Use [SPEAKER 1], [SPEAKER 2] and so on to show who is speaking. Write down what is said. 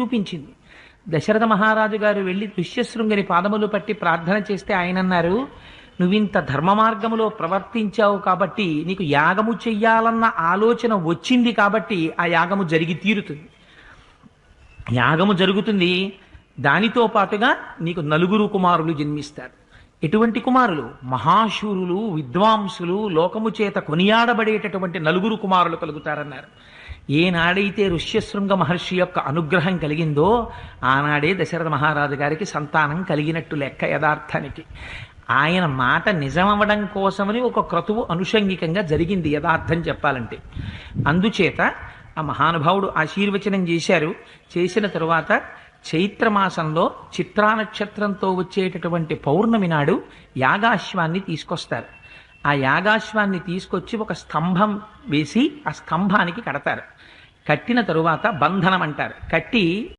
[SPEAKER 1] చూపించింది. దశరథ మహారాజు గారు వెళ్ళి ఋష్యశృంగని పాదములు పట్టి ప్రార్థన చేస్తే ఆయన అన్నారు, నువ్వింత ధర్మ మార్గములో ప్రవర్తించావు కాబట్టి, నీకు యాగము చెయ్యాలన్న ఆలోచన వచ్చింది కాబట్టి ఆ యాగము జరిగి తీరుతుంది. యాగము జరుగుతుంది, దానితో పాటుగా నీకు నలుగురు కుమారులు జన్మిస్తారు. ఎటువంటి కుమారులు? మహాశూరులు, విద్వాంసులు, లోకము చేత కొనియాడబడేటటువంటి నలుగురు కుమారులు కలుగుతారన్నారు. ఏనాడైతే ఋష్యశృంగ మహర్షి యొక్క అనుగ్రహం కలిగిందో ఆనాడే దశరథ మహారాజు గారికి సంతానం కలిగినట్టు లెక్క. యథార్థానికి ఆయన మాట నిజమవ్వడం కోసమని ఒక క్రతువు అనుషంగికంగా జరిగింది యథార్థం చెప్పాలంటే. అందుచేత ఆ మహానుభావుడు ఆశీర్వచనం చేశారు. చేసిన తరువాత చైత్రమాసంలో చిత్రా నక్షత్రంతో వచ్చేటటువంటి పౌర్ణమి నాడు యాగాశ్వాన్ని తీసుకొస్తారు. ఆ యాగాశ్వాన్ని తీసుకొచ్చి ఒక స్తంభం వేసి ఆ స్తంభానికి కడతారు. కట్టిన తరువాత బంధనం అంటారు. కట్టి